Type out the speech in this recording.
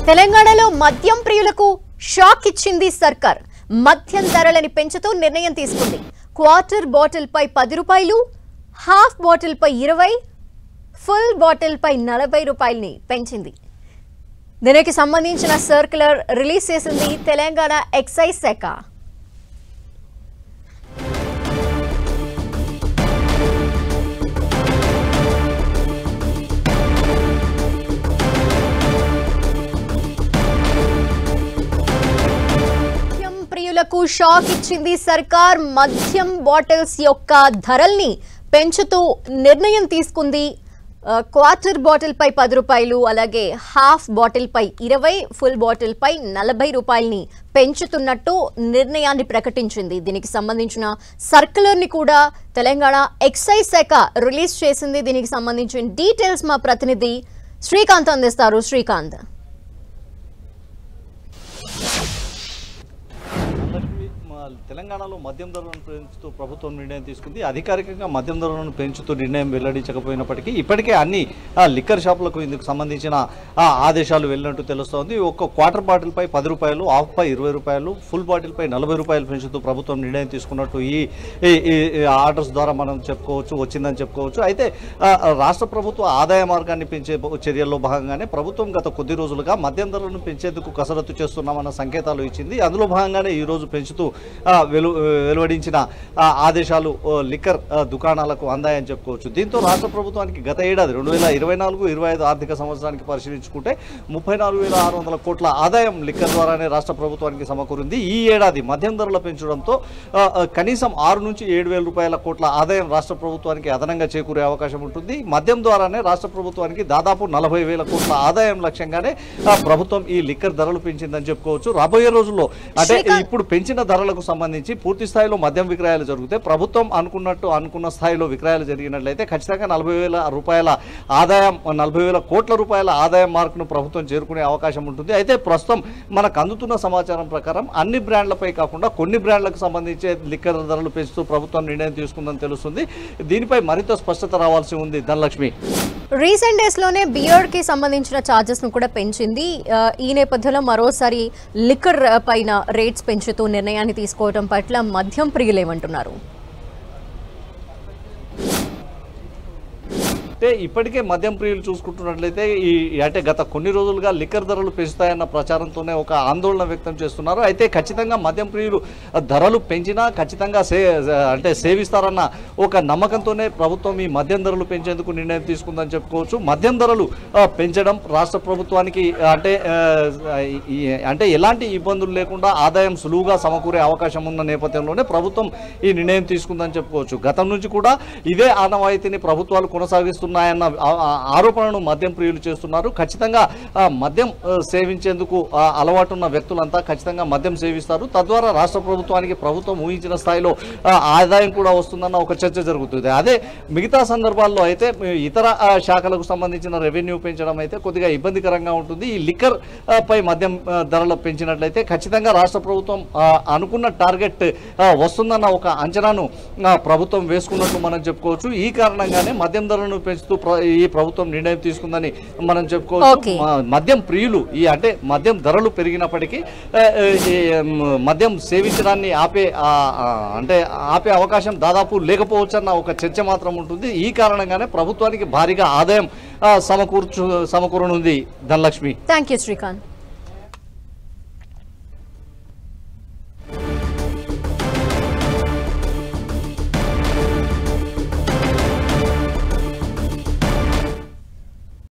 తెలంగాణలో మద్యం ప్రియులకు షాక్ ఇచ్చింది సర్కార్. మద్యం ధరలని పెంచుతూ నిర్ణయం తీసుకుంది. క్వార్టర్ బాటిల్ పై 10 రూపాయలు, హాఫ్ బాటిల్ పై 20, ఫుల్ బాటిల్ పై 40 రూపాయలని పెంచింది. దీనికి సంబంధించిన సర్క్యులర్ రిలీజ్ చేసింది తెలంగాణ ఎక్సైజ్ శాఖ. ప్రియులకు షాక్ ఇచ్చింది సర్కార్. మద్యం బాటిల్స్ యొక్క ధరల్ని పెంచుతూ నిర్ణయం తీసుకుంది. క్వార్టర్ బాటిల్ పై 10 రూపాయలు, అలాగే హాఫ్ బాటిల్ పై 20, ఫుల్ బాటిల్ పై 40 రూపాయలని పెంచుతున్నట్టు నిర్ణయాన్ని ప్రకటించింది. దీనికి సంబంధించిన సర్క్యులర్ ని కూడా తెలంగాణ ఎక్సైజ్ శాఖ రిలీజ్ చేసింది. దీనికి సంబంధించిన డీటెయిల్స్ మా ప్రతినిధి శ్రీకాంత్ అందిస్తారు. శ్రీకాంత్, తెలంగాణలో మద్యం ధరలను పెంచుతూ ప్రభుత్వం నిర్ణయం తీసుకుంది. అధికారికంగా మద్యం ధరలను పెంచుతూ నిర్ణయం వెల్లడించకపోయినప్పటికీ ఇప్పటికే అన్ని లిక్కర్ షాపులకు ఇందుకు సంబంధించిన ఆదేశాలు వెళ్ళినట్టు తెలుస్తోంది. ఒక్క క్వార్టర్ బాటిల్ పై 10 రూపాయలు, హాఫ్ పై 20 రూపాయలు, ఫుల్ బాటిల్ పై 40 రూపాయలు పెంచుతూ ప్రభుత్వం నిర్ణయం తీసుకున్నట్టు ఈ ఆర్డర్స్ ద్వారా మనం వచ్చిందని చెప్పుకోవచ్చు. అయితే రాష్ట్ర ప్రభుత్వ ఆదాయ మార్గాన్ని పెంచే చర్యల్లో భాగంగానే ప్రభుత్వం గత కొద్ది రోజులుగా మద్యం ధరలను పెంచేందుకు కసరత్తు చేస్తున్నామన్న సంకేతాలు ఇచ్చింది. అందులో భాగంగానే ఈ రోజు పెంచుతూ వెలువడించిన ఆదేశాలు లిక్కర్ దుకాణాలకు అందాయని చెప్పుకోవచ్చు. దీంతో రాష్ట్ర ప్రభుత్వానికి గత ఏడాది 2024-25 ఆర్థిక సంవత్సరానికి పరిశీలించుకుంటే 34,600 కోట్ల ఆదాయం లిక్కర్ ద్వారానే రాష్ట్ర ప్రభుత్వానికి సమకూరింది. ఈ ఏడాది మద్యం ధరల పెంచడంతో కనీసం 6 నుంచి 7,000 రూపాయల కోట్ల ఆదాయం రాష్ట్ర ప్రభుత్వానికి అదనంగా చేకూరే అవకాశం ఉంటుంది. మద్యం ద్వారానే రాష్ట్ర ప్రభుత్వానికి దాదాపు 40,000 కోట్ల ఆదాయం లక్ష్యంగానే ప్రభుత్వం ఈ లిక్కర్ ధరలు పెంచిందని చెప్పుకోవచ్చు. రాబోయే రోజుల్లో అంటే ఇప్పుడు పెంచిన ధరలకు సంబంధించి పూర్తి స్థాయిలో మద్యం విక్రయాలు జరిగితే ప్రభుత్వం అనుకున్న స్థాయిలో విక్రయాలు జరిగినట్లయితే ఖచ్చితంగా 40,000 రూపాయల ఆదాయం, 40,000 కోట్ల రూపాయల ఆదాయం మార్కును ప్రభుత్వం చేరుకునే అవకాశం ఉంటుంది. అయితే ప్రస్తుతం మనకు అందుతున్న సమాచారం ప్రకారం అన్ని బ్రాండ్లపై కాకుండా కొన్ని బ్రాండ్లకు సంబంధించి లిక్కర్ ధరలు పెంచుతూ ప్రభుత్వం నిర్ణయం తీసుకుందని తెలుస్తుంది. దీనిపై మరింత స్పష్టత రావాల్సి ఉంది. ధనలక్ష్మి, రీసెంట్ డేస్ లోనే బియర్ కి సంబంధించిన చార్జెస్ ను కూడా పెంచింది. ఈ నేపథ్యంలో మరోసారి లిక్కర్ పైన రేట్స్ పెంచుతూ నిర్ణయాన్ని తీసుకోవడం పట్ల మద్యం ప్రియులు ఏమంటున్నారు? అంటే ఇప్పటికే మద్యం ప్రియులు చూసుకుంటున్నట్లయితే అంటే గత కొన్ని రోజులుగా లిక్కర్ ధరలు పెంచుతాయన్న ప్రచారంతోనే ఒక ఆందోళన వ్యక్తం చేస్తున్నారు. అయితే ఖచ్చితంగా మద్యం ప్రియులు ధరలు పెంచినా ఖచ్చితంగా అంటే సేవిస్తారన్న ఒక నమ్మకంతోనే ప్రభుత్వం ఈ మద్యం ధరలు పెంచేందుకు నిర్ణయం తీసుకుందని చెప్పుకోవచ్చు. మద్యం ధరలు పెంచడం రాష్ట్ర ప్రభుత్వానికి అంటే ఎలాంటి ఇబ్బందులు లేకుండా ఆదాయం సులువుగా సమకూరే అవకాశం ఉన్న నేపథ్యంలోనే ప్రభుత్వం ఈ నిర్ణయం తీసుకుందని చెప్పుకోవచ్చు. గతం నుంచి కూడా ఇదే ఆనవాయితీని ప్రభుత్వాలు కొనసాగిస్తున్నాయన్న ఆరోపణను మద్యం ప్రియులు చేస్తున్నారు. ఖచ్చితంగా మద్యం సేవించేందుకు అలవాటున్న వ్యక్తులంతా ఖచ్చితంగా మద్యం సేవిస్తారు. తద్వారా రాష్ట్ర ప్రభుత్వానికి ప్రభుత్వం ఊహించిన స్థాయిలో ఆదాయం కూడా వస్తుందన్న ఒక చర్చ జరుగుతుంది. అదే మిగతా సందర్భాల్లో అయితే ఇతర శాఖలకు సంబంధించిన రెవెన్యూ పెంచడం అయితే కొద్దిగా ఇబ్బందికరంగా ఉంటుంది. ఈ లిక్కర్ పై మద్యం ధరలు పెంచినట్లయితే ఖచ్చితంగా రాష్ట్ర ప్రభుత్వం అనుకున్న టార్గెట్ వస్తుందన్న ఒక అంచనాను ప్రభుత్వం వేసుకున్నట్టు మనం చెప్పుకోవచ్చు. ఈ కారణంగానే మద్యం ధరలను పెంచుతూ ఈ ప్రభుత్వం నిర్ణయం తీసుకుందని మనం చెప్పుకోవచ్చు. మద్యం ప్రియులు అంటే మద్యం ధరలు పెరిగినప్పటికీ మద్యం సేవించడాన్ని ఆపే అవకాశం దాదాపు లేకపోవచ్చన్న ఒక చర్చ మాత్రం ఉంటుంది. ఈ కారణంగానే ప్రభుత్వానికి భారీగా ఆదాయం సమకూరనుంది. Dhanalakshmi, thank you Srikanth.